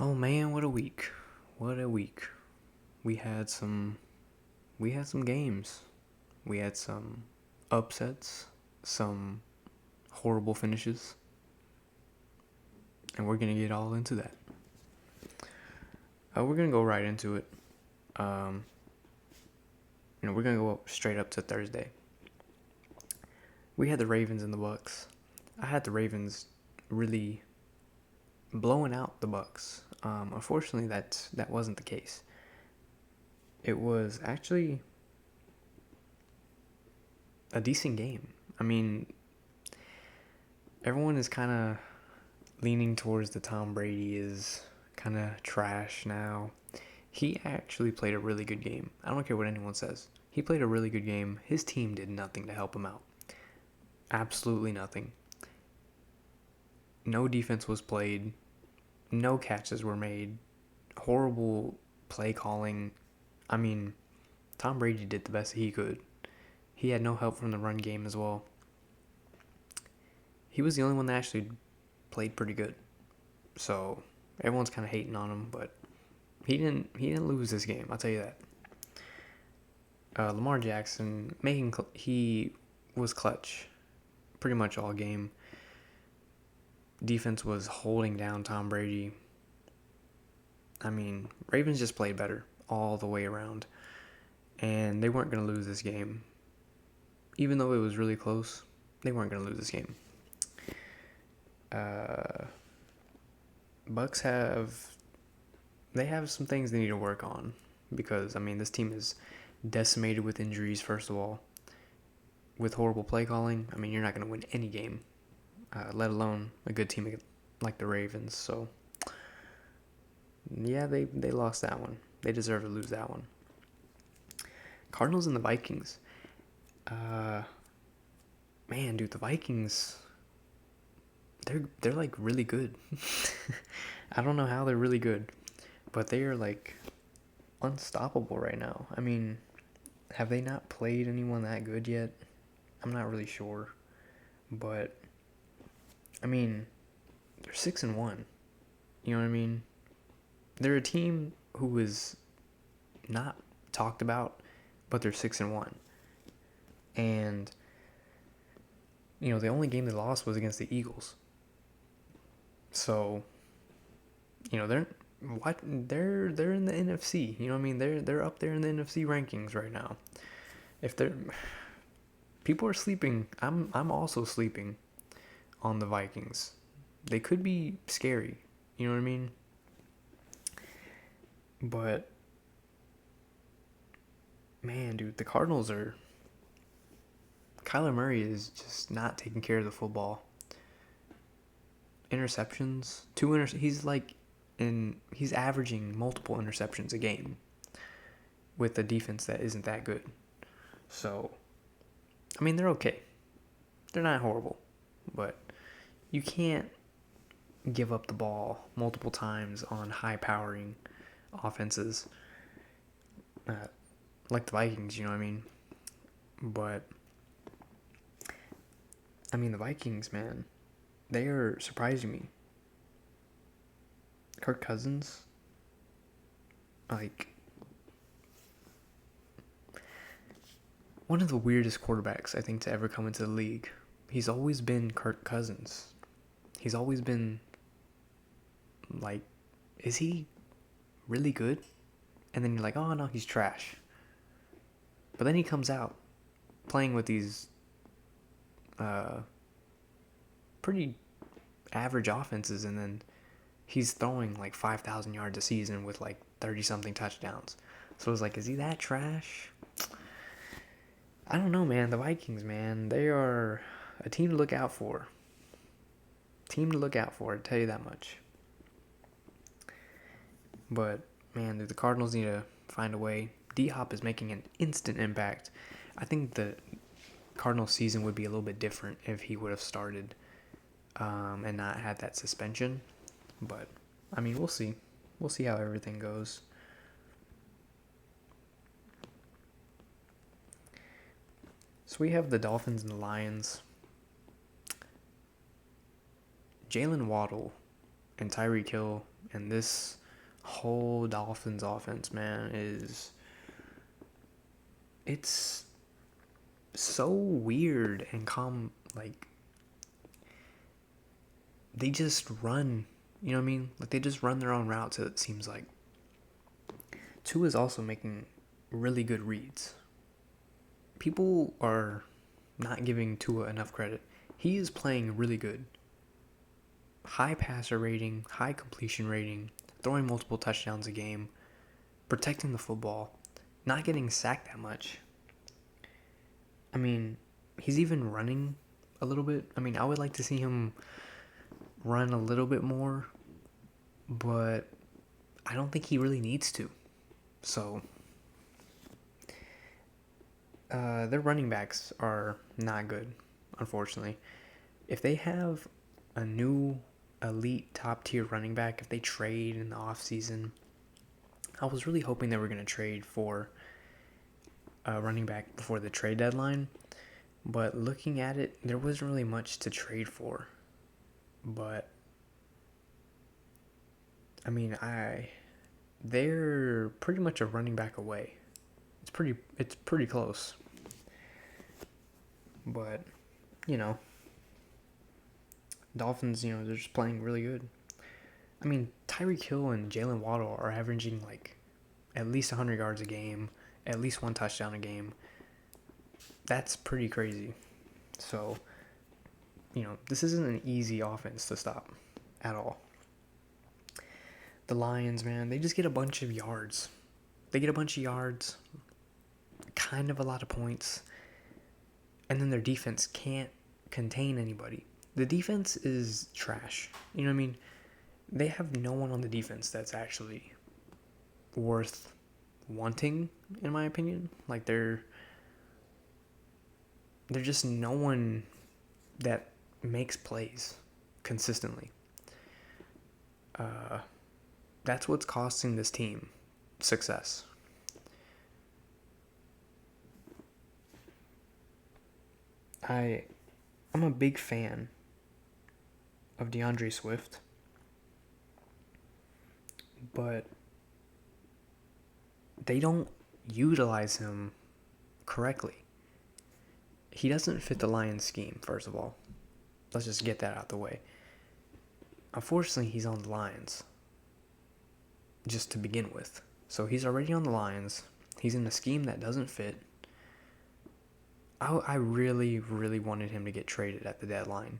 Oh man, what a week. What a week. We had some we had some games. We had some upsets, some horrible finishes, and we're going to get all into that. We're going to go right into it. Um, we're going to go straight up to Thursday. We had the Ravens and the Bucks. I had the Ravens really blowing out the Bucks. Unfortunately, that wasn't the case. It was actually a decent game. I mean, everyone is kind of leaning towards the Tom Brady is kind of trash now. He actually played a really good game. I don't care what anyone says. He played a really good game. His team did nothing to help him out. Absolutely nothing. No defense was played. No catches were made. Horrible play calling. I mean, Tom Brady did the best he could. He had no help from the run game as well. He was the only one that actually played pretty good. So everyone's kind of hating on him, but he didn't lose this game. I'll tell you that. Lamar Jackson he was clutch pretty much all game. Defense was holding down Tom Brady. I mean, Ravens just played better all the way around, and they weren't going to lose this game. Even though it was really close, they weren't going to lose this game. Bucks have some things they need to work on because, I mean, this team is decimated with injuries, first of all. With horrible play calling, I mean, you're not going to win any game, let alone a good team like the Ravens. So, yeah, they lost that one. They deserve to lose that one. Cardinals and the Vikings. Man, dude, the Vikings, they're like really good. I don't know how they're really good, but they are like unstoppable right now. I mean, have they not played anyone that good yet? I'm not really sure, but I mean, they're 6-1. You know what I mean? They're a team who is not talked about, but they're 6-1. And the only game they lost was against the Eagles. So, they're in the NFC. You know what I mean? They're up there in the NFC rankings right now. If people are sleeping, I'm also sleeping on the Vikings. They could be scary. You know what I mean? But man, dude, the Cardinals are. Kyler Murray is just not taking care of the football. Interceptions, he's averaging multiple interceptions a game with a defense that isn't that good. So, I mean, they're okay. They're not horrible, but you can't give up the ball multiple times on high-powering offenses like the Vikings, you know what I mean? But, I mean, the Vikings, man, they are surprising me. Kirk Cousins, like, one of the weirdest quarterbacks, I think, to ever come into the league. He's always been Kirk Cousins. He's always been, like, is he really good? And then you're like, oh, no, he's trash. But then he comes out playing with these pretty average offenses, and then he's throwing like 5,000 yards a season with like 30-something touchdowns. So it's like, is he that trash? I don't know, man. The Vikings, man, they are a team to look out for. I tell you that much. But, man, the Cardinals need to find a way. D-Hop is making an instant impact. I think the Cardinals season would be a little bit different if he would have started and not had that suspension. But, I mean, we'll see. We'll see how everything goes. So we have the Dolphins and the Lions. Jalen Waddle and Tyreek Hill and this whole Dolphins offense, man, it's so weird and like they just run, you know what I mean? Like they just run their own routes, it seems like. Tua is also making really good reads. People are not giving Tua enough credit. He is playing really good. High passer rating, high completion rating, throwing multiple touchdowns a game, protecting the football, not getting sacked that much. I mean, he's even running a little bit. I mean, I would like to see him run a little bit more, but I don't think he really needs to. So, their running backs are not good, unfortunately. If they have a new elite top tier running back, if they trade in the offseason, I was really hoping they were going to trade for a running back before the trade deadline. But looking at it, there wasn't really much to trade for. But, I mean, they're pretty much a running back away. It's pretty close. But, you know, Dolphins, you know, they're just playing really good. I mean, Tyreek Hill and Jalen Waddle are averaging like at least 100 yards a game, at least one touchdown a game. That's pretty crazy. So, you know, this isn't an easy offense to stop at all. The Lions, man, they just get a bunch of yards. They get a bunch of yards, kind of a lot of points, and then their defense can't contain anybody. The defense is trash. You know what I mean? They have no one on the defense that's actually worth wanting, in my opinion. Like, they're just no one that makes plays consistently. That's what's costing this team success. I'm a big fan of DeAndre Swift, but they don't utilize him correctly. He doesn't fit the Lions scheme, first of all. Let's just get that out the way. Unfortunately, he's on the Lions, just to begin with. So he's already on the Lions. He's in a scheme that doesn't fit. I really, really wanted him to get traded at the deadline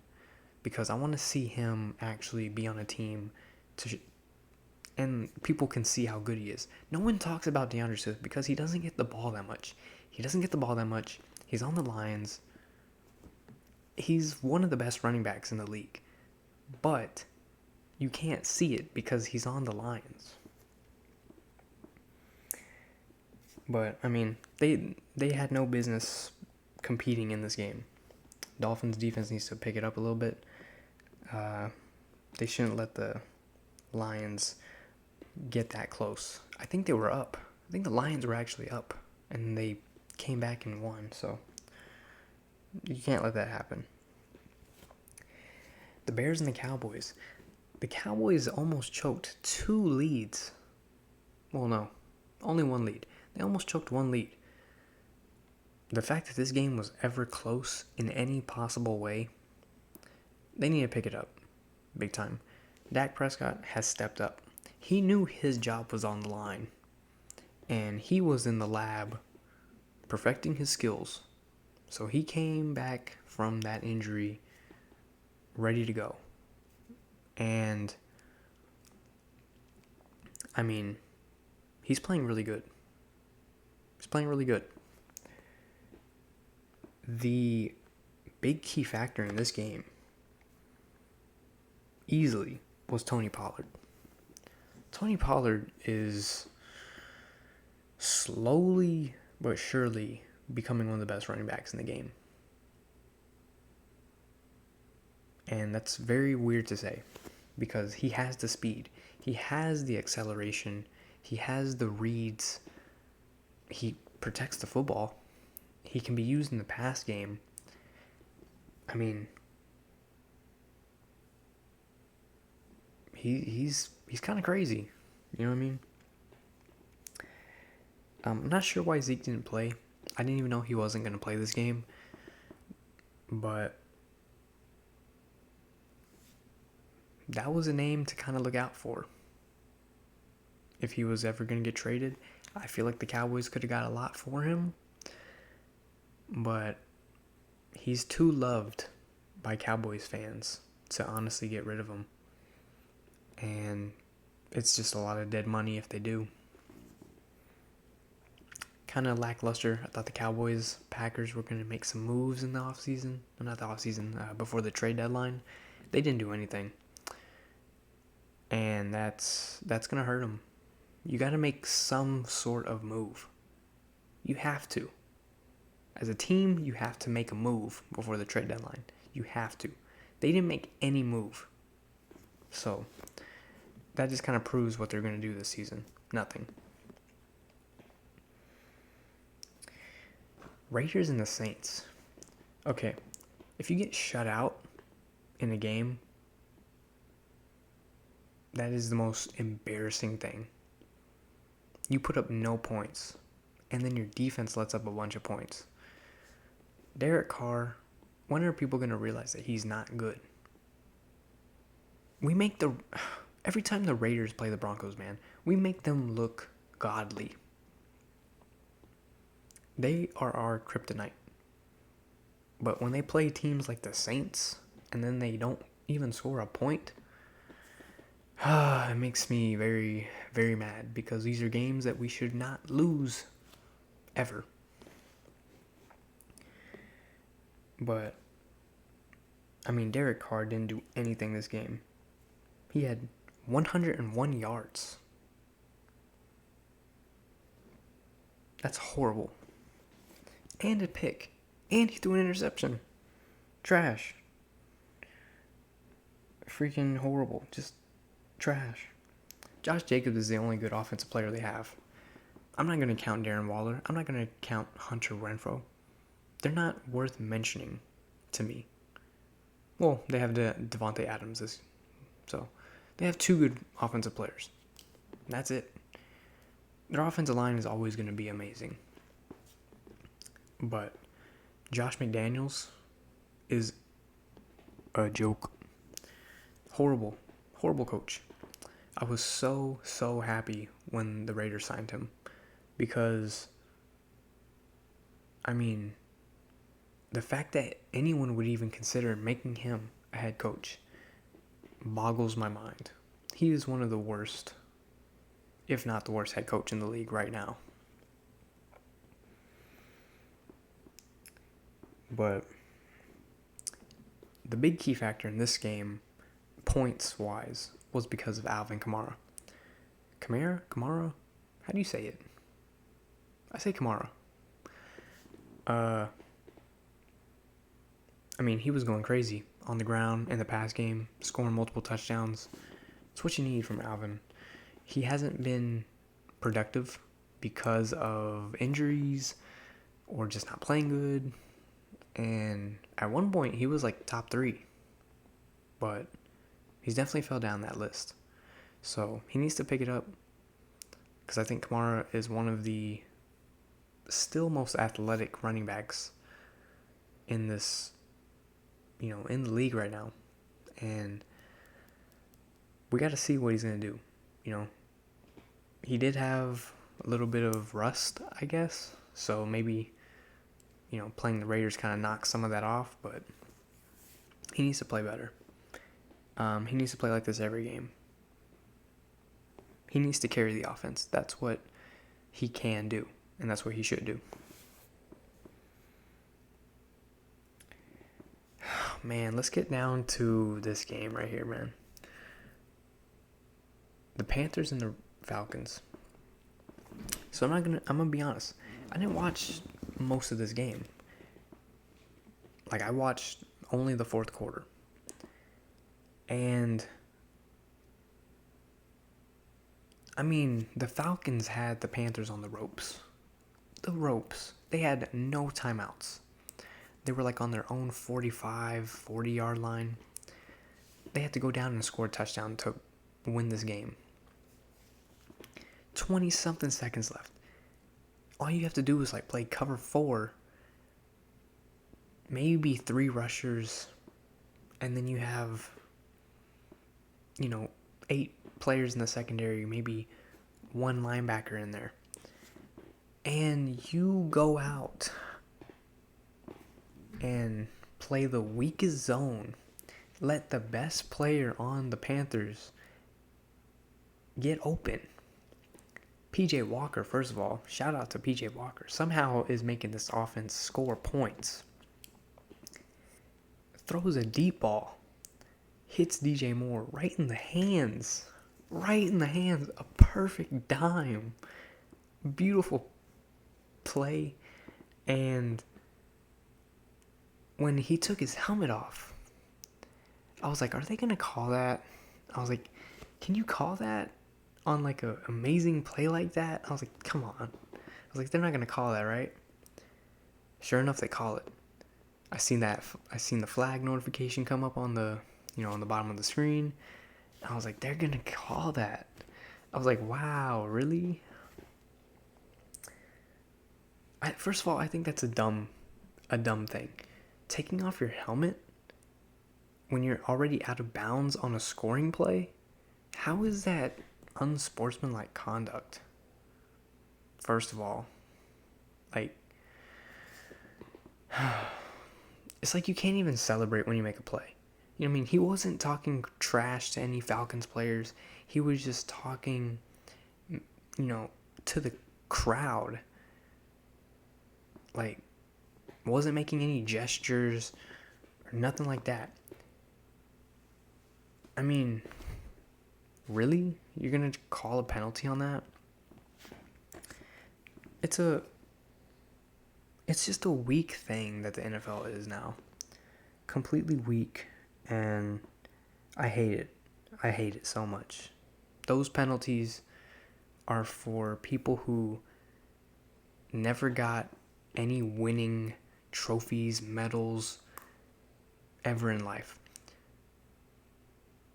because I want to see him actually be on a team and people can see how good he is. No one talks about DeAndre Swift because he doesn't get the ball that much. He's on the Lions. He's one of the best running backs in the league. But you can't see it because he's on the Lions. But, I mean, they had no business competing in this game. Dolphins defense needs to pick it up a little bit. They shouldn't let the Lions get that close. I think they were up. I think the Lions were actually up, and they came back and won, so you can't let that happen. The Bears and the Cowboys. The Cowboys almost choked 2 leads. Well, no, only 1 lead. They almost choked 1 lead. The fact that this game was ever close in any possible way, they need to pick it up big time. Dak Prescott has stepped up. He knew his job was on the line, and he was in the lab perfecting his skills. So he came back from that injury ready to go. And, I mean, he's playing really good. The big key factor in this game easily was Tony Pollard. Tony Pollard is slowly but surely becoming one of the best running backs in the game. And that's very weird to say because he has the speed. He has the acceleration. He has the reads. He protects the football. He can be used in the pass game. I mean, he's kind of crazy. You know what I mean? I'm not sure why Zeke didn't play. I didn't even know he wasn't going to play this game. But that was a name to kind of look out for. If he was ever going to get traded, I feel like the Cowboys could have got a lot for him. But he's too loved by Cowboys fans to honestly get rid of him. And it's just a lot of dead money if they do. Kind of lackluster. I thought the Packers were going to make some moves in the offseason. Well, not the offseason, before the trade deadline. They didn't do anything. And that's going to hurt them. You got to make some sort of move. You have to. As a team, you have to make a move before the trade deadline. You have to. They didn't make any move. So, that just kind of proves what they're going to do this season. Nothing. Raiders and the Saints. Okay, if you get shut out in a game, that is the most embarrassing thing. You put up no points, and then your defense lets up a bunch of points. Derek Carr, when are people going to realize that he's not good? Every time the Raiders play the Broncos, man, we make them look godly. They are our kryptonite. But when they play teams like the Saints, and then they don't even score a point, it makes me very, very mad, because these are games that we should not lose ever. But, I mean, Derek Carr didn't do anything this game. He had 101 yards. That's horrible. And a pick. And he threw an interception. Trash. Freaking horrible. Just trash. Josh Jacobs is the only good offensive player they have. I'm not going to count Darren Waller. I'm not going to count Hunter Renfrow. They're not worth mentioning to me. Well, they have Devontae Adams. So, they have two good offensive players. That's it. Their offensive line is always going to be amazing. But Josh McDaniels is a joke. Horrible. Horrible coach. I was so happy when the Raiders signed him. Because, I mean, the fact that anyone would even consider making him a head coach boggles my mind. He is one of the worst, if not the worst, head coach in the league right now. But the big key factor in this game, points-wise, was because of Alvin Kamara. Kamara? How do you say it? I say Kamara. I mean, he was going crazy on the ground in the pass game, scoring multiple touchdowns. It's what you need from Alvin. He hasn't been productive because of injuries or just not playing good. And at one point, he was like top 3. But he's definitely fell down that list. So he needs to pick it up. Because I think Kamara is one of the still most athletic running backs in this, in the league right now. And we got to see what he's going to do. He did have a little bit of rust, I guess. So maybe, playing the Raiders kind of knocks some of that off. But he needs to play better. He needs to play like this every game. He needs to carry the offense. That's what he can do. And that's what he should do. Man, let's get down to this game right here, man. The Panthers and the Falcons. So I'm gonna be honest. I didn't watch most of this game. Like, I watched only the fourth quarter. And I mean, the Falcons had the Panthers on the ropes. They had no timeouts. They were like on their own 45, 40-yard line. They had to go down and score a touchdown to win this game. 20-something seconds left. All you have to do is like play cover 4, maybe 3 rushers, and then you have, 8 players in the secondary, maybe 1 linebacker in there. And you go out and play the weakest zone. Let the best player on the Panthers get open. PJ Walker, first of all, shout out to PJ Walker, somehow is making this offense score points. Throws a deep ball, hits DJ Moore right in the hands, a perfect dime. Beautiful play. And when he took his helmet off, I was like, are they going to call that? I was like, can you call that on like an amazing play like that? I was like, come on. I was like, they're not going to call that, right? Sure enough, they call it. I seen the flag notification come up on the, on the bottom of the screen. I was like, they're going to call that. I was like, wow, really? First of all, I think that's a dumb thing. Taking off your helmet when you're already out of bounds on a scoring play, how is that unsportsmanlike conduct? First of all, like, it's like you can't even celebrate when you make a play. You know what I mean? He wasn't talking trash to any Falcons players. He was just talking, to the crowd. Like, wasn't making any gestures or nothing like that. I mean, really? You're going to call a penalty on that? It's just a weak thing that the NFL is now. Completely weak, and I hate it. I hate it so much. Those penalties are for people who never got any winning trophies, medals ever in life.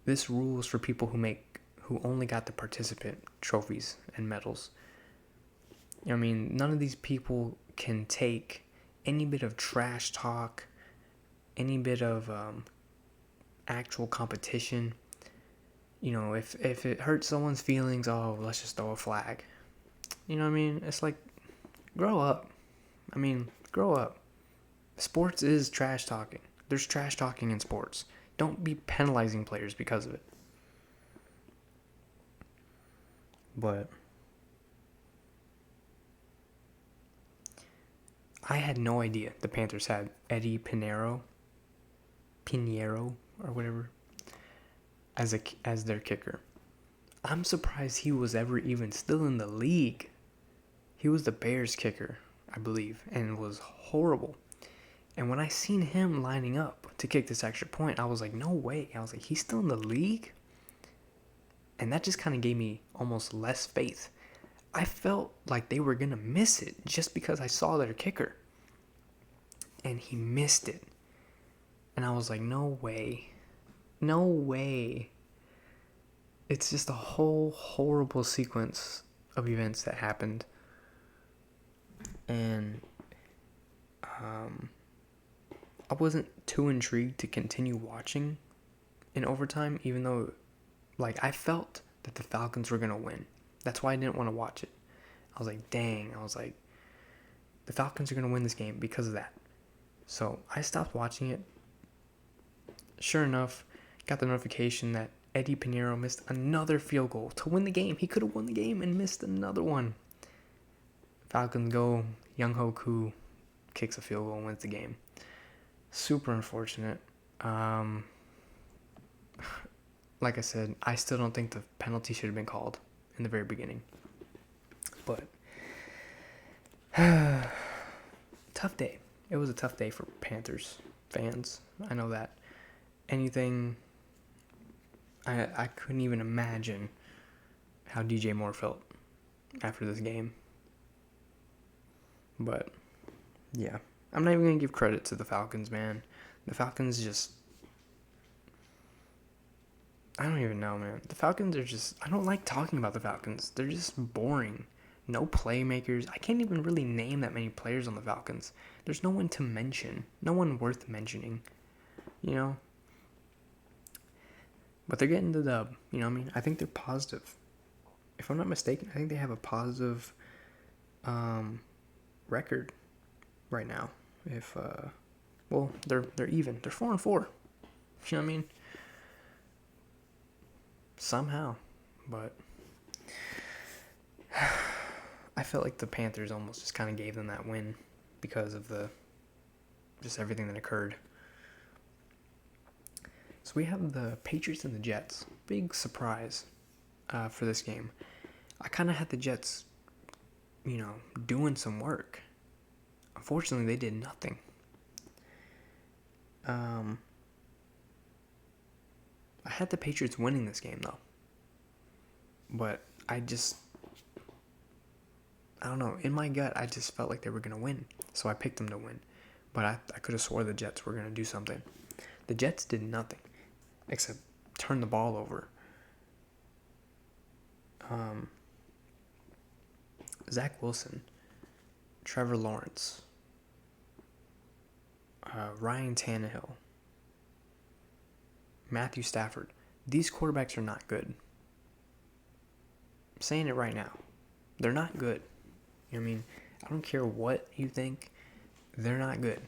This rule is for people who only got the participant trophies and medals. I mean, none of these people can take any bit of trash talk, any bit of actual competition. If it hurts someone's feelings, let's just throw a flag. You know what I mean? It's like, grow up. Grow up. Sports is trash talking. There's trash talking in sports. Don't be penalizing players because of it. But I had no idea the Panthers had Eddie Pinheiro or whatever as their kicker. I'm surprised he was ever even still in the league. He was the Bears kicker, I believe, and was horrible. And when I seen him lining up to kick this extra point, I was like, no way. I was like, he's still in the league? And that just kind of gave me almost less faith. I felt like they were going to miss it just because I saw their kicker. And he missed it. And I was like, no way. No way. It's just a whole horrible sequence of events that happened. And I wasn't too intrigued to continue watching in overtime, even though, I felt that the Falcons were going to win. That's why I didn't want to watch it. I was like, dang. I was like, the Falcons are going to win this game because of that. So I stopped watching it. Sure enough, got the notification that Eddie Pinheiro missed another field goal to win the game. He could have won the game and missed another one. Falcons go. Young Ho Koo kicks a field goal and wins the game. Super unfortunate. Like I said, I still don't think the penalty should have been called in the very beginning. But tough day. It was a tough day for Panthers fans. I know that. I couldn't even imagine how DJ Moore felt after this game. But, yeah. I'm not even going to give credit to the Falcons, man. The Falcons just... I don't even know, man. The Falcons are just, I don't like talking about the Falcons. They're just boring. No playmakers. I can't even really name that many players on the Falcons. There's no one to mention. No one worth mentioning. You know? But they're getting the dub. You know what I mean? I think they're positive. If I'm not mistaken, I think they have a positive record right now. If well, they're even. They're 4-4. You know what I mean? Somehow, but I felt like the Panthers almost just kind of gave them that win because of the just everything that occurred. So we have the Patriots and the Jets. Big surprise for this game. I kind of had the Jets, doing some work. Unfortunately, they did nothing. I had the Patriots winning this game, though. But I don't know. In my gut, I just felt like they were going to win. So I picked them to win. But I could have swore the Jets were going to do something. The Jets did nothing except turn the ball over. Zach Wilson, Trevor Lawrence, Ryan Tannehill, Matthew Stafford. These quarterbacks are not good. I'm saying it right now. They're not good. You know what I mean? I don't care what you think. They're not good.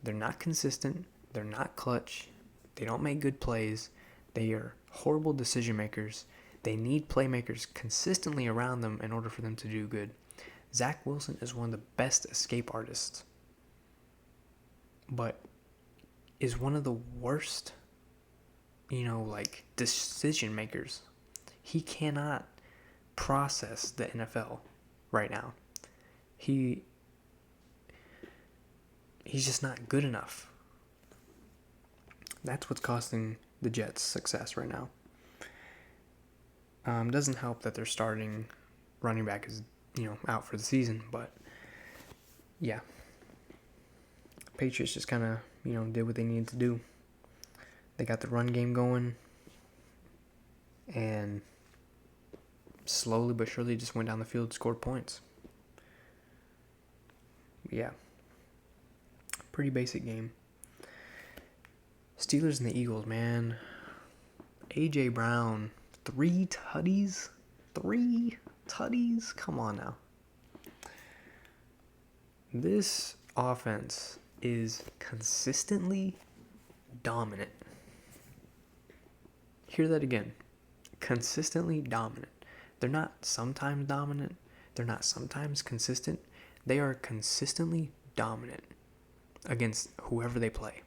They're not consistent. They're not clutch. They don't make good plays. They are horrible decision makers. They need playmakers consistently around them in order for them to do good. Zach Wilson is one of the best escape artists, but is one of the worst, decision makers. He cannot process the NFL right now. He's just not good enough. That's what's costing the Jets success right now. Doesn't help that their starting running back is, out for the season, but yeah. Patriots just kind of, did what they needed to do. They got the run game going, and slowly but surely just went down the field, scored points. Yeah. Pretty basic game. Steelers and the Eagles, man. A.J. Brown, 3 tutties? 3 tutties? Come on now. This offense is consistently dominant. Hear that again. Consistently dominant. They're not sometimes dominant. They're not sometimes consistent. They are consistently dominant against whoever they play.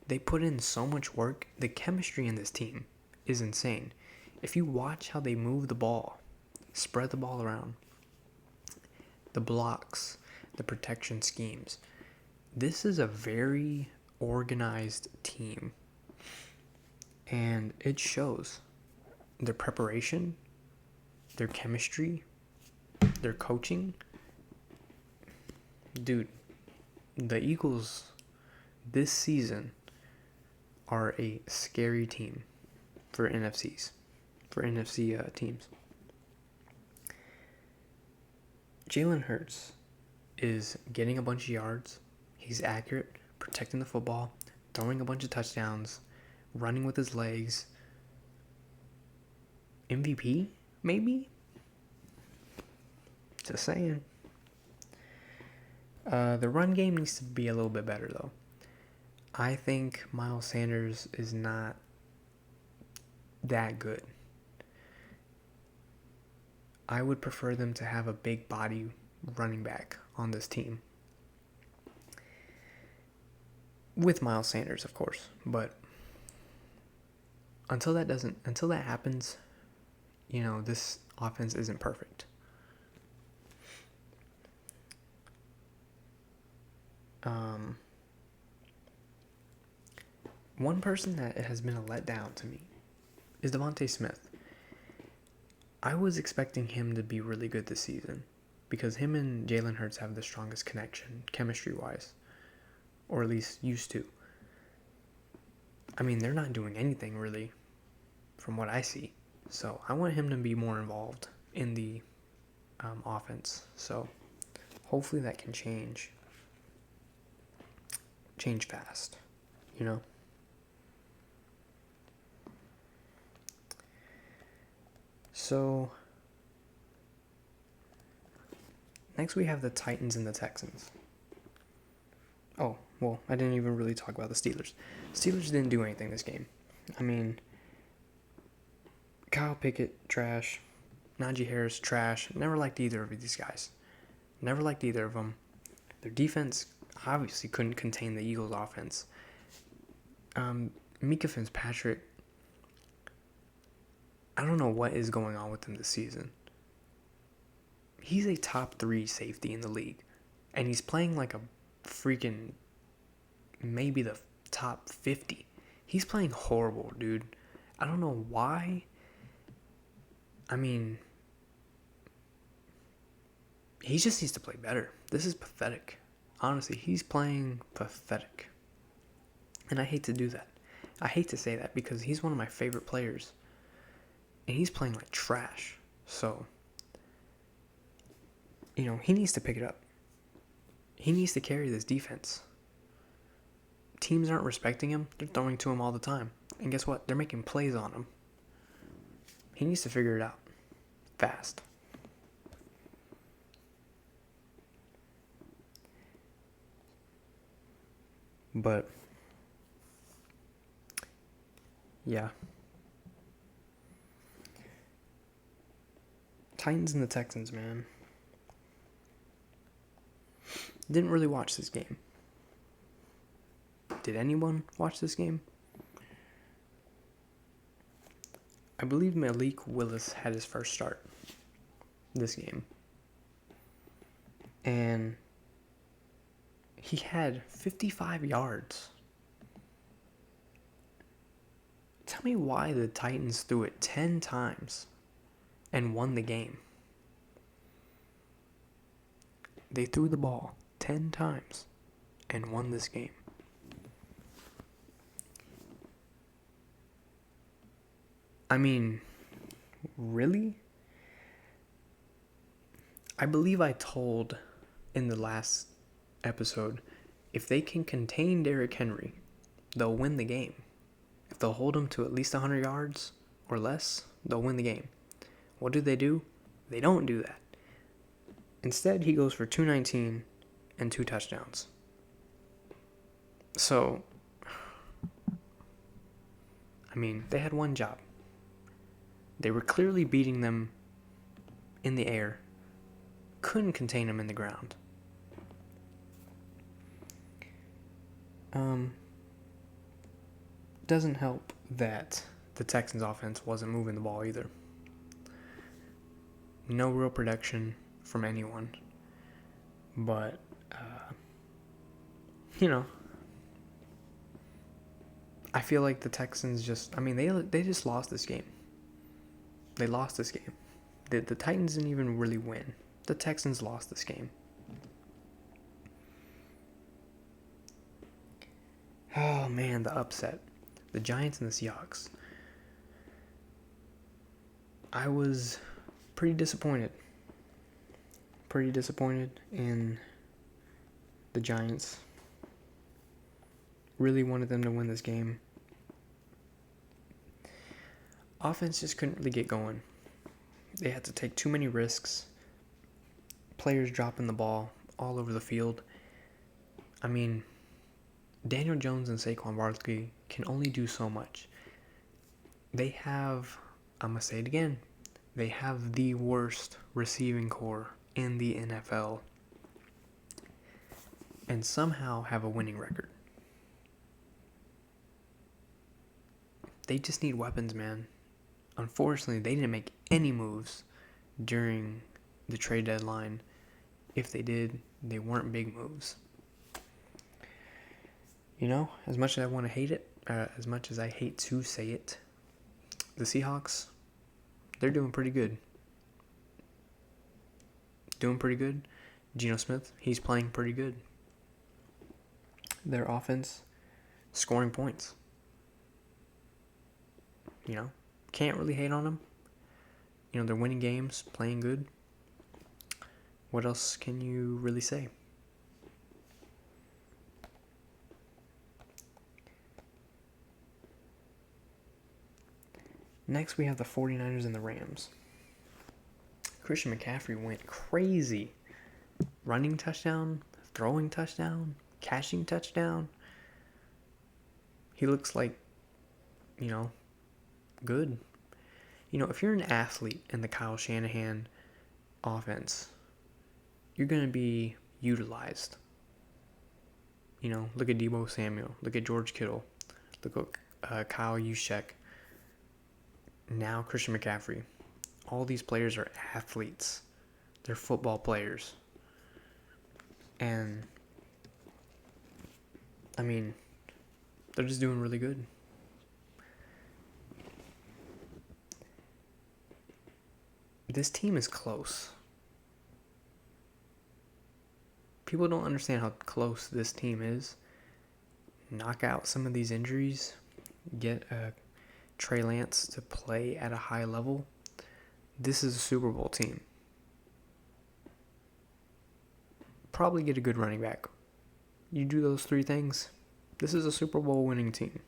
They put in so much work. The chemistry in this team is insane. If you watch how they move the ball, spread the ball around, the blocks, the protection schemes, this is a very organized team. And it shows. Their preparation, their chemistry, their coaching. Dude, the Eagles this season are a scary team for NFC teams. Jalen Hurts is getting a bunch of yards. He's accurate, protecting the football, throwing a bunch of touchdowns, running with his legs. MVP, maybe? Just saying. The run game needs to be a little bit better, though. I think Miles Sanders is not that good. I would prefer them to have a big body running back on this team. With Miles Sanders, of course. But until that happens, this offense isn't perfect. One person that has been a letdown to me is Devontae Smith. I was expecting him to be really good this season because him and Jalen Hurts have the strongest connection, chemistry-wise, or at least used to. I mean, they're not doing anything really from what I see. So I want him to be more involved in the offense. So hopefully that can change fast, you know? So next we have the Titans and the Texans. Oh, well, I didn't even really talk about the Steelers. Steelers didn't do anything this game. I mean, Kyle Pickett, trash. Najee Harris, trash. Never liked either of these guys. Never liked either of them. Their defense obviously couldn't contain the Eagles' offense. Mika Fitzpatrick, I don't know what is going on with him this season. He's a top 3 safety in the league. And he's playing like a freaking, maybe the top 50. He's playing horrible, dude. I don't know why. I mean, he just needs to play better. This is pathetic. Honestly, he's playing pathetic. And I hate to do that. I hate to say that because he's one of my favorite players. And he's playing like trash. So, you know, he needs to pick it up. He needs to carry this defense. Teams aren't respecting him. They're throwing to him all the time. And guess what? They're making plays on him. He needs to figure it out. Fast. But, yeah. Titans and the Texans, man. Didn't really watch this game. Did anyone watch this game? I believe Malik Willis had his first start this game. And he had 55 yards. Tell me why the Titans threw it 10 times and won the game. They threw the ball 10 times and won this game. I mean, really? I believe I told in the last episode, if they can contain Derrick Henry, they'll win the game. If they'll hold him to at least 100 yards or less, they'll win the game. What do? They don't do that. Instead, he goes for 219 and 2 touchdowns. So, I mean, they had one job. They were clearly beating them in the air. Couldn't contain them in the ground. Doesn't help that the Texans offense wasn't moving the ball either. No real production from anyone. But, you know, I feel like the Texans they just lost this game. They lost this game. The Titans didn't even really win. The Texans lost this game. Oh, man, the upset. The Giants and the Seahawks. I was pretty disappointed. Pretty disappointed in the Giants. Really wanted them to win this game. Offense just couldn't really get going. They had to take too many risks. Players dropping the ball all over the field. I mean, Daniel Jones and Saquon Barkley can only do so much. They have, I'm going to say it again, they have the worst receiving core in the NFL. And somehow have a winning record. They just need weapons, man. Unfortunately, they didn't make any moves during the trade deadline. If they did, they weren't big moves. You know, as much as I want to hate it, as much as I hate to say it, the Seahawks, they're doing pretty good. Geno Smith, he's playing pretty good. Their offense, scoring points. Can't really hate on them. They're winning games, playing good. What else can you really say? Next, we have the 49ers and the Rams. Christian McCaffrey went crazy. Running touchdown, throwing touchdown, catching touchdown. He looks like, good. If you're an athlete in the Kyle Shanahan offense, you're going to be utilized. Look at Deebo Samuel. Look at George Kittle. Look at Kyle Juszczyk. Now Christian McCaffrey. All these players are athletes. They're football players. And, they're just doing really good. This team is close. People don't understand how close this team is. Knock out some of these injuries. Get Trey Lance to play at a high level. This is a Super Bowl team. Probably get a good running back. You do those three things, this is a Super Bowl winning team.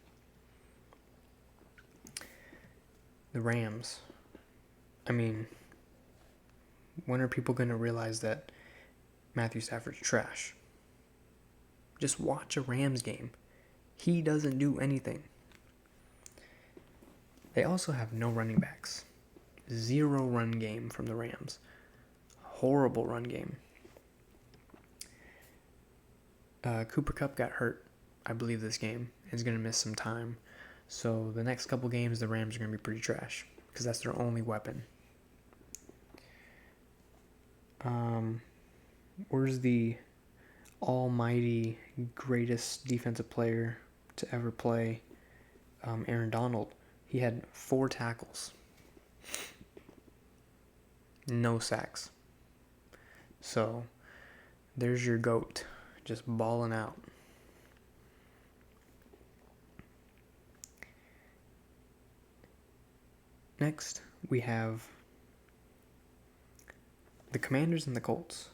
The Rams. When are people going to realize that Matthew Stafford's trash? Just watch a Rams game. He doesn't do anything. They also have no running backs. 0 run game from the Rams. Horrible run game. Cooper Kupp got hurt, I believe, this game. He's going to miss some time. So the next couple games, the Rams are going to be pretty trash because that's their only weapon. Where's the almighty greatest defensive player to ever play? Aaron Donald. He had 4 tackles. No sacks. So, there's your GOAT. Just balling out. Next, we have the Commanders and the Colts.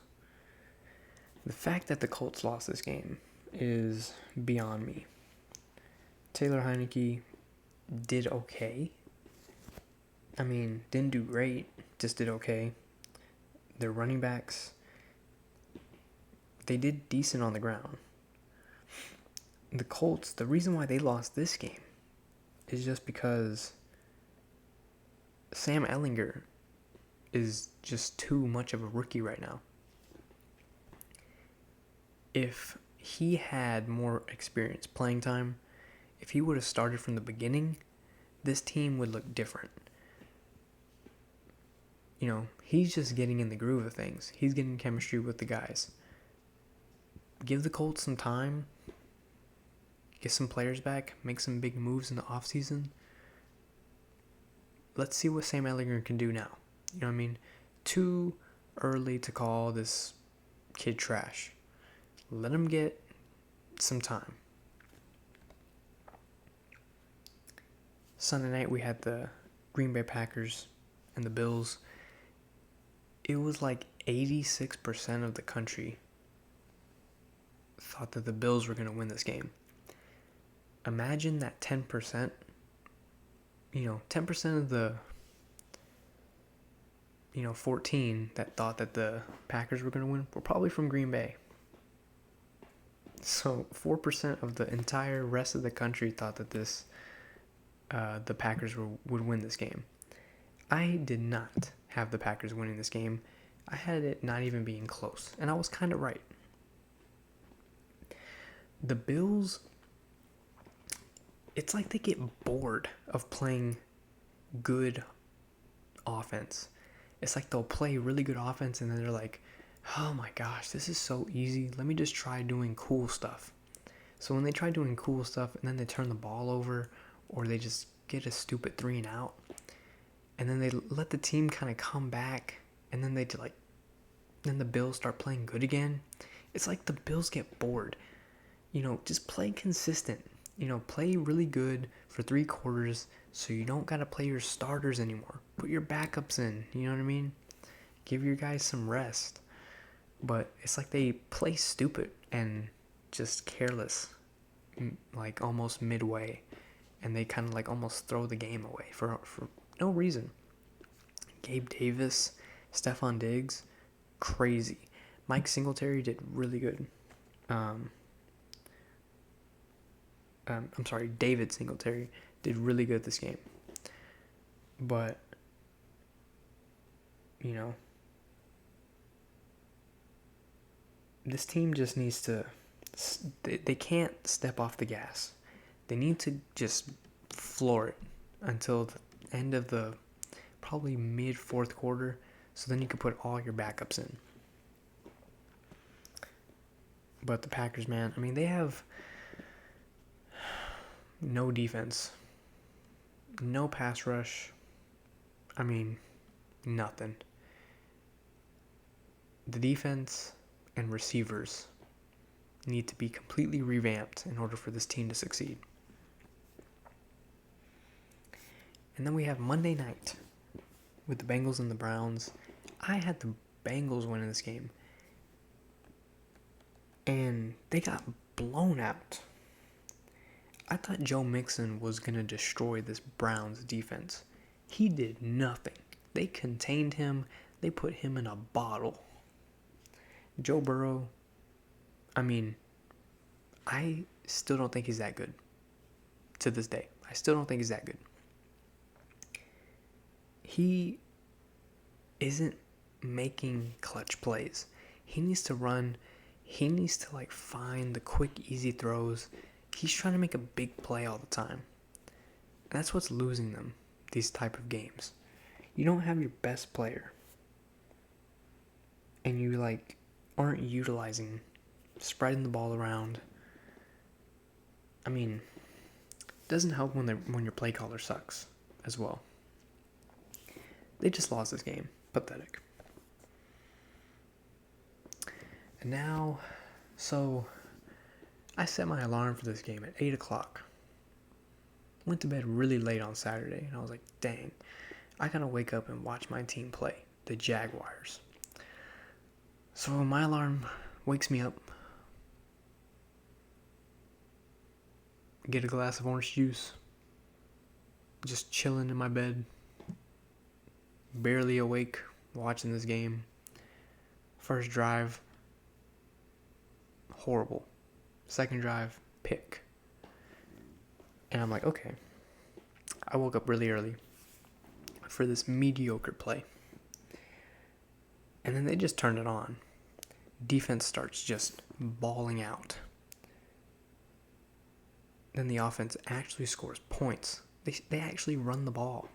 The fact that the Colts lost this game is beyond me. Taylor Heineke did okay. Didn't do great, just did okay. Their running backs, they did decent on the ground. The Colts, the reason why they lost this game is just because Sam Ehlinger is just too much of a rookie right now. If he had more experience, playing time, if he would have started from the beginning, this team would look different. He's just getting in the groove of things. He's getting chemistry with the guys. Give the Colts some time. Get some players back. Make some big moves in the offseason. Let's see what Sam Ehlinger can do now. Too early to call this kid trash. Let him get some time. Sunday night we had the Green Bay Packers and the Bills. It was like 86% of the country thought that the Bills were going to win this game. Imagine that 10%, 10% of the, 14 that thought that the Packers were going to win were probably from Green Bay. So 4% of the entire rest of the country thought that the Packers would win this game. I did not have the Packers winning this game. I had it not even being close, and I was kind of right. The Bills, it's like they get bored of playing good offense. It's like they'll play really good offense, and then they're like, oh my gosh, this is so easy. Let me just try doing cool stuff. So when they try doing cool stuff, and then they turn the ball over, or they just get a stupid 3 and out, and then they let the team kind of come back, and then then the Bills start playing good again. It's like the Bills get bored. Just play consistent. Play really good for 3 quarters So you don't got to play your starters anymore. Put your backups in, you know what I mean? Give your guys some rest. But it's like they play stupid and just careless, like almost midway. And they kind of like almost throw the game away for no reason. Gabe Davis, Stephon Diggs, crazy. Mike Singletary did really good. I'm sorry, David Singletary did really good this game. But, you know, this team just needs to, they can't step off the gas. They need to just floor it until the end of the probably mid fourth quarter, so then you can put all your backups in. But the Packers, man, I mean, they have no defense, no pass rush. I mean, nothing. The defense and receivers need to be completely revamped in order for this team to succeed. And then we have Monday night with the Bengals and the Browns. I had the Bengals winning this game. And they got blown out. I thought Joe Mixon was going to destroy this Browns defense. He did nothing. They contained him. They put him in a bottle. Joe Burrow, I mean, I still don't think he's that good. To this day, I still don't think he's that good. He isn't making clutch plays. He needs to run. He needs to like find the quick, easy throws. He's trying to make a big play all the time. And that's what's losing them, these type of games. You don't have your best player. And you like aren't utilizing, spreading the ball around. I mean, it doesn't help when your play caller sucks as well. They just lost this game. Pathetic. And now, so I set my alarm for this game at 8 o'clock. Went to bed really late on Saturday, and I was like, dang, I gotta wake up and watch my team play, the Jaguars. So my alarm wakes me up. Get a glass of orange juice. Just chilling in my bed. Barely awake, watching this game. First drive, horrible. Second drive, pick. And I'm like, okay. I woke up really early for this mediocre play. And then they just turned it on. Defense starts just balling out. Then the offense actually scores points. They actually run the ball.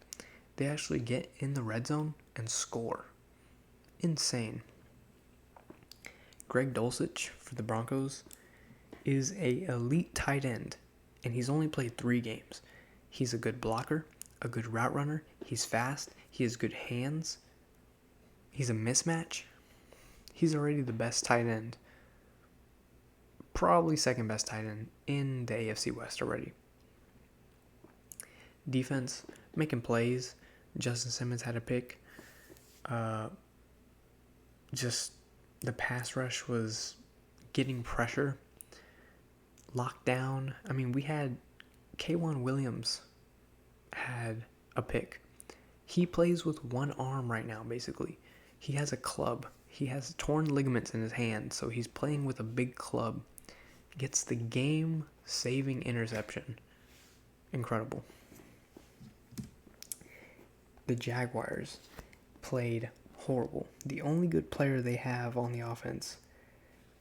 They actually get in the red zone and score. Insane. Greg Dulcich for the Broncos is a elite tight end, and he's only played 3 games. He's a good blocker, a good route runner, he's fast, he has good hands, he's a mismatch. He's already the best tight end, probably second best tight end in the AFC West already. Defense, making plays. Justin Simmons had a pick. Just the pass rush was getting pressure. Lockdown. I mean, we had K'Wan Williams had a pick. He plays with one arm right now, basically. He has a club. He has torn ligaments in his hand, so he's playing with a big club. Gets the game-saving interception. Incredible. The Jaguars played horrible. The only good player they have on the offense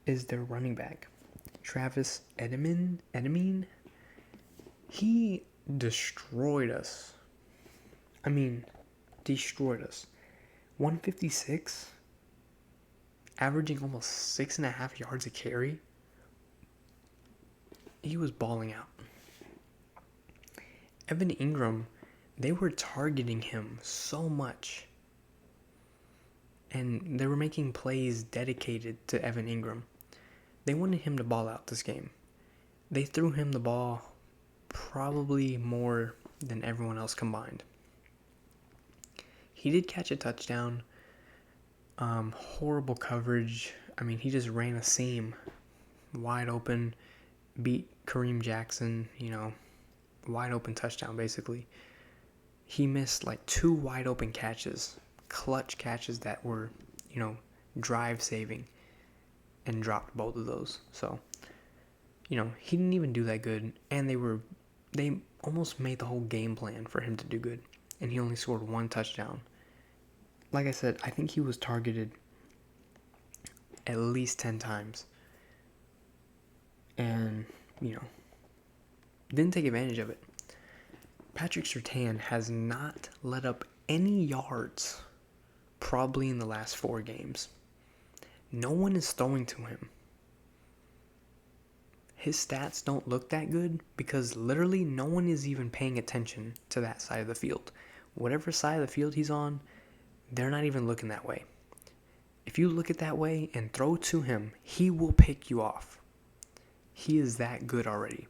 is their running back, Travis Etienne. He destroyed us. I mean, destroyed us. 156, averaging almost 6.5 yards a carry. He was balling out. Evan Ingram, they were targeting him so much. And they were making plays dedicated to Evan Ingram. They wanted him to ball out this game. They threw him the ball probably more than everyone else combined. He did catch a touchdown. Horrible coverage. I mean, he just ran a seam wide open, beat Kareem Jackson, wide open touchdown basically. He missed like 2 wide open catches, clutch catches that were, drive saving, and dropped both of those. So, he didn't even do that good, and they almost made the whole game plan for him to do good, and he only scored 1 touchdown. Like I said, I think he was targeted at least 10 times. And, didn't take advantage of it. Patrick Surtain has not let up any yards probably in the last 4 games. No one is throwing to him. His stats don't look that good because literally no one is even paying attention to that side of the field. Whatever side of the field he's on, they're not even looking that way. If you look at that way and throw to him, he will pick you off. He is that good already.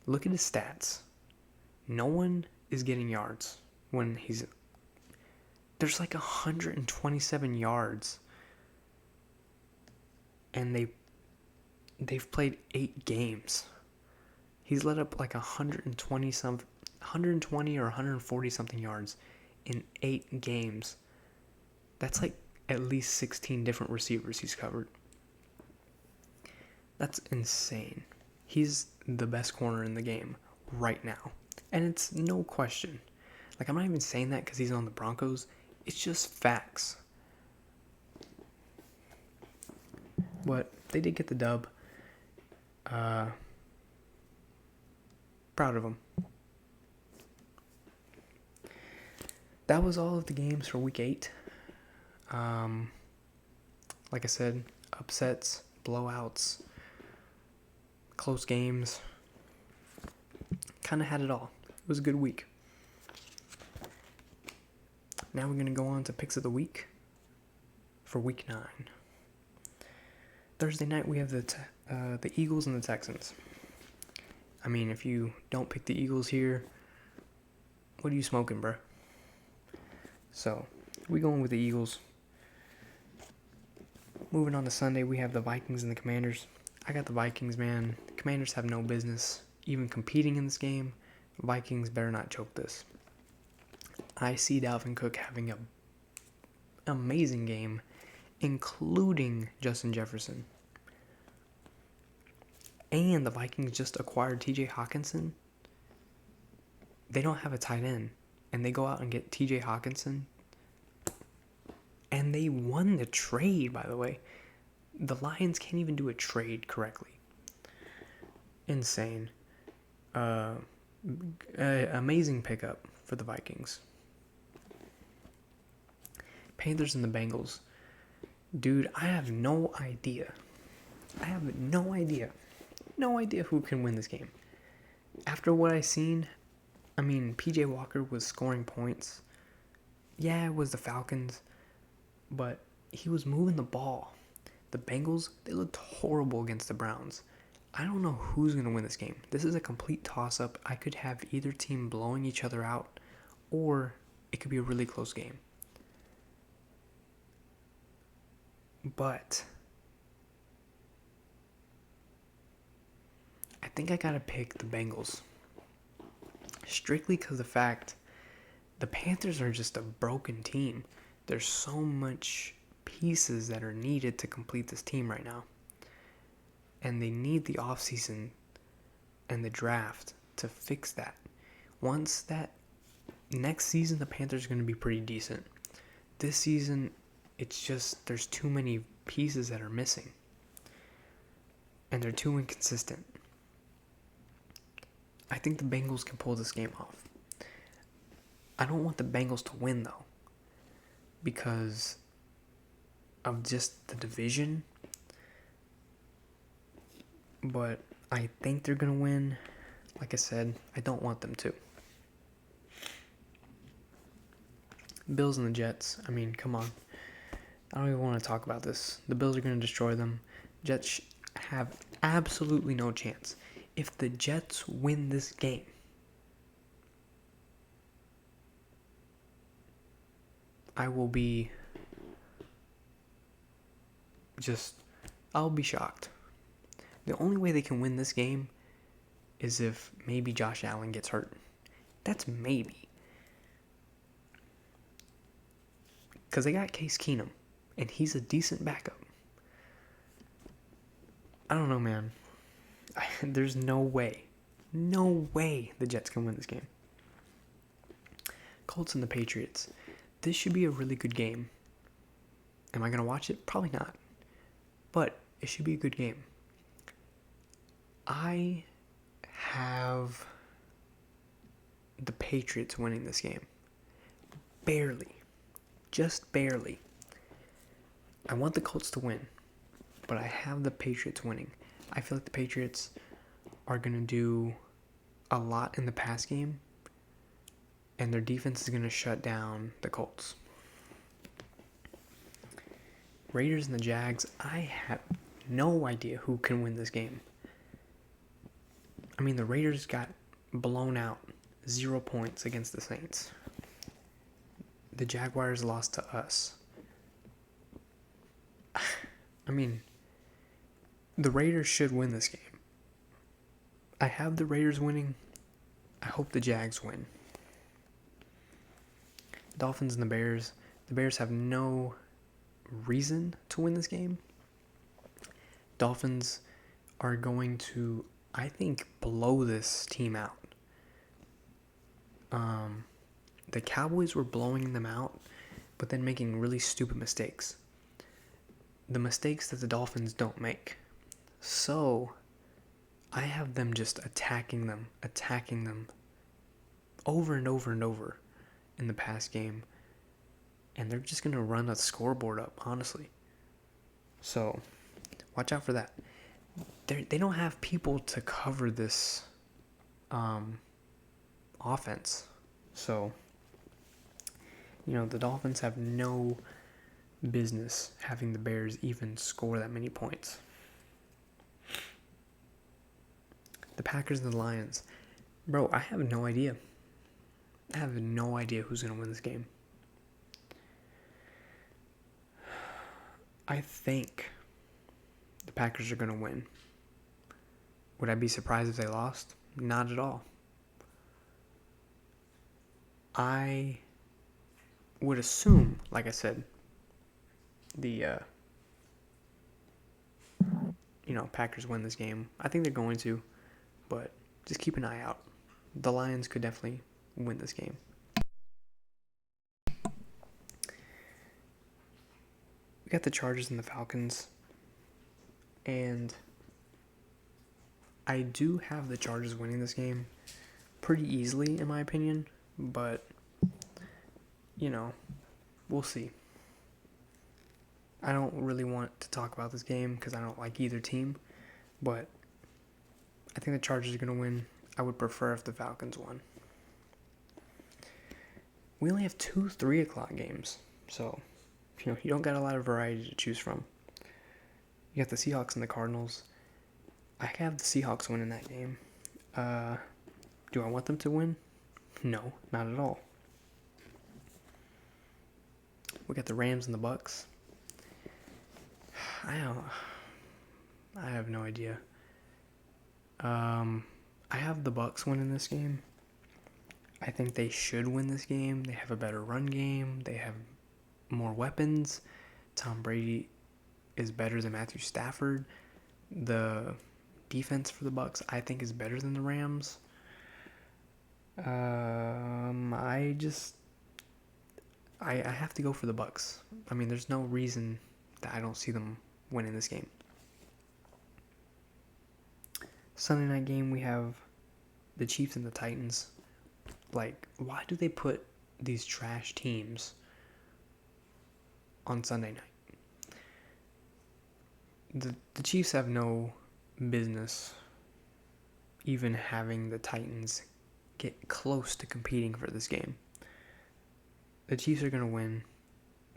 Look at his stats. No one is getting yards when there's like 127 yards. And they've played 8 games. He's let up like 120 or 140 something yards in 8 games. That's like at least 16 different receivers he's covered. That's insane. He's the best corner in the game right now. And it's no question. Like, I'm not even saying that because he's on the Broncos. It's just facts. But they did get the dub. Proud of them. That was all of the games for week 8. Like I said, upsets, blowouts, close games. Kind of had it all. It was a good week. Now we're going to go on to picks of the week for week 9. Thursday night we have the Eagles and the Texans. I mean, if you don't pick the Eagles here, what are you smoking, bro? So, we going with the Eagles. Moving on to Sunday, we have the Vikings and the Commanders. I got the Vikings, man. The Commanders have no business even competing in this game. Vikings better not choke this. I see Dalvin Cook having an amazing game, including Justin Jefferson. And the Vikings just acquired TJ Hawkinson. They don't have a tight end. And they go out and get TJ Hawkinson. And they won the trade, by the way. The Lions can't even do a trade correctly. Insane. Amazing pickup for the Vikings. Panthers and the Bengals. Dude, I have no idea. No idea who can win this game. After what I've seen, I mean, PJ Walker was scoring points. Yeah, it was the Falcons, but he was moving the ball. The Bengals, they looked horrible against the Browns. I don't know who's going to win this game. This is a complete toss-up. I could have either team blowing each other out, or it could be a really close game. But I think I got to pick the Bengals. Strictly because of the fact the Panthers are just a broken team. There's so much pieces that are needed to complete this team right now. And they need the offseason and the draft to fix that. Once that next season, the Panthers are going to be pretty decent. This season, it's just there's too many pieces that are missing. And they're too inconsistent. I think the Bengals can pull this game off. I don't want the Bengals to win, though, because of just the division. But I think they're going to win. Like I said, I don't want them to. Bills and the Jets. I mean, come on. I don't even want to talk about this. The Bills are going to destroy them. Jets have absolutely no chance. If the Jets win this game, I will be I'll be shocked. The only way they can win this game is if maybe Josh Allen gets hurt. That's maybe. Because they got Case Keenum, and he's a decent backup. I don't know, man. There's no way the Jets can win this game. Colts and the Patriots. This should be a really good game. Am I going to watch it? Probably not. But it should be a good game. I have the Patriots winning this game. Barely. Just barely. I want the Colts to win, but I have the Patriots winning. I feel like the Patriots are going to do a lot in the pass game, and their defense is going to shut down the Colts. Raiders and the Jags, I have no idea who can win this game. I mean, the Raiders got blown out 0 points against the Saints. The Jaguars lost to us. I mean, the Raiders should win this game. I have the Raiders winning. I hope the Jags win. Dolphins and the Bears. The Bears have no reason to win this game. Dolphins are going to, I think, blow this team out. The Cowboys were blowing them out, but then making really stupid mistakes. The mistakes that the Dolphins don't make. So, I have them just attacking them over and over and over in the pass game. And they're just going to run a scoreboard up, honestly. So, watch out for that. They don't have people to cover this offense. So, the Dolphins have no business having the Bears even score that many points. The Packers and the Lions. Bro, I have no idea. I have no idea who's going to win this game. I think the Packers are going to win. Would I be surprised if they lost? Not at all. I would assume, like I said, the Packers win this game. I think they're going to, but just keep an eye out. The Lions could definitely win this game. We got the Chargers and the Falcons, and I do have the Chargers winning this game pretty easily, in my opinion, but, we'll see. I don't really want to talk about this game because I don't like either team, but I think the Chargers are going to win. I would prefer if the Falcons won. We only have 2 3 o'clock games, so you don't got a lot of variety to choose from. You got the Seahawks and the Carnals. I have the Seahawks winning that game. Do I want them to win? No, not at all. We got the Rams and the Bucks. I have no idea. I have the Bucks winning this game. I think they should win this game. They have a better run game. They have more weapons. Tom Brady is better than Matthew Stafford. The defense for the Bucks, I think, is better than the Rams. I have to go for the Bucks. I mean, there's no reason that I don't see them winning this game. Sunday night game, we have the Chiefs and the Titans. Like, why do they put these trash teams on Sunday night? The Chiefs have no business even having the Titans get close to competing for this game. The Chiefs are going to win.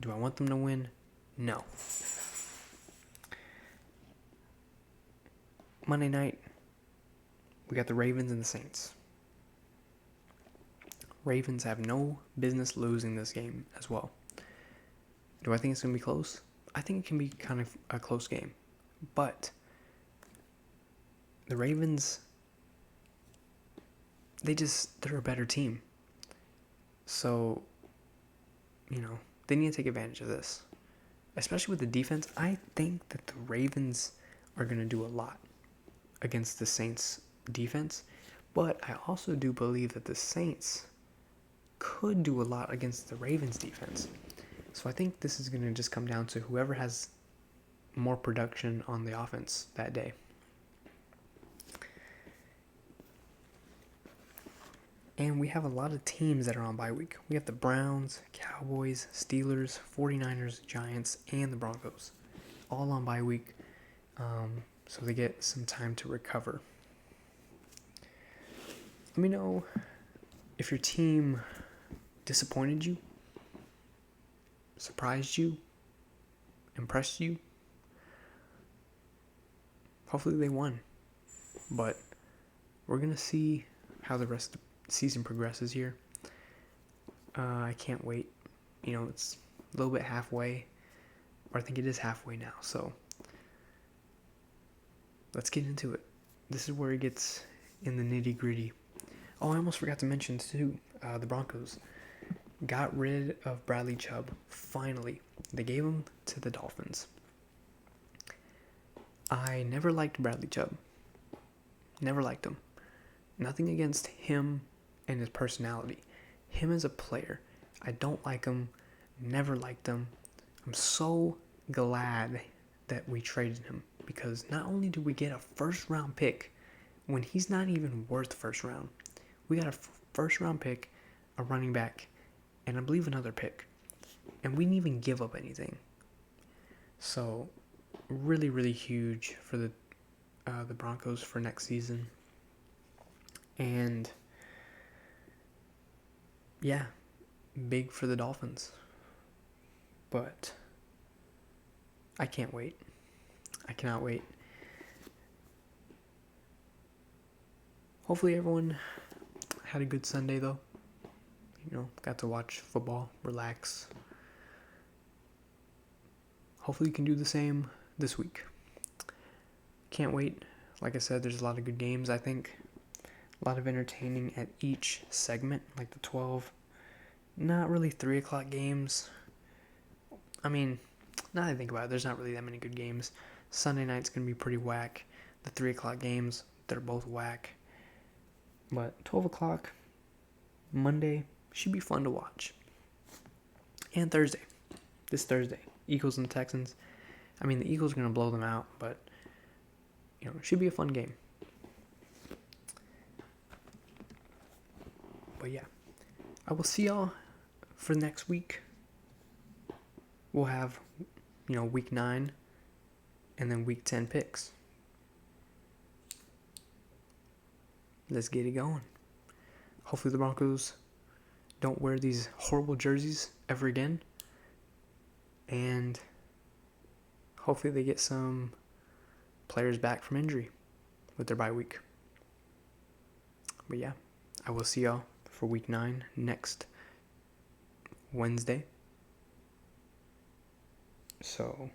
Do I want them to win? No. Monday night, we got the Ravens and the Saints. Ravens have no business losing this game as well. Do I think it's going to be close? I think it can be kind of a close game. But the Ravens, they're a better team. So, they need to take advantage of this. Especially with the defense, I think that the Ravens are going to do a lot against the Saints defense. But I also do believe that the Saints could do a lot against the Ravens defense. So I think this is going to just come down to whoever has more production on the offense that day. And we have a lot of teams that are on bye week. We have the Browns, Cowboys, Steelers, 49ers, Giants, and the Broncos. All on bye week. So they get some time to recover. Let me know if your team disappointed you, surprised you, impressed you. Hopefully they won. But we're going to see how the rest of the season progresses here. I can't wait. It's a little bit halfway. Or I think it is halfway now. So let's get into it. This is where it gets in the nitty-gritty. Oh, I almost forgot to mention, too, the Broncos got rid of Bradley Chubb, finally. They gave him to the Dolphins. I never liked Bradley Chubb. Never liked him. Nothing against him and his personality. Him as a player. I don't like him. Never liked him. I'm so glad that we traded him. Because not only did we get a first-round pick when he's not even worth first round. We got a first-round pick, a running back, and I believe another pick. And we didn't even give up anything. So, really, really huge for the Broncos for next season. And, yeah, big for the Dolphins. But I can't wait. I cannot wait. Hopefully everyone had a good Sunday, though. Got to watch football, relax. Hopefully you can do the same this week. Can't wait. Like I said, there's a lot of good games, I think. A lot of entertaining at each segment, like the 12. Not really 3 o'clock games. I mean, now that I think about it, there's not really that many good games. Sunday night's going to be pretty whack. The 3 o'clock games, they're both whack. But 12 o'clock, Monday, should be fun to watch. And Thursday. This Thursday. Eagles and Texans. I mean, the Eagles are going to blow them out, but, it should be a fun game. But yeah, I will see y'all for next week. We'll have, week 9 and then week 10 picks. Let's get it going. Hopefully the Broncos don't wear these horrible jerseys ever again. And hopefully they get some players back from injury with their bye week. But yeah, I will see y'all for week 9 next Wednesday. So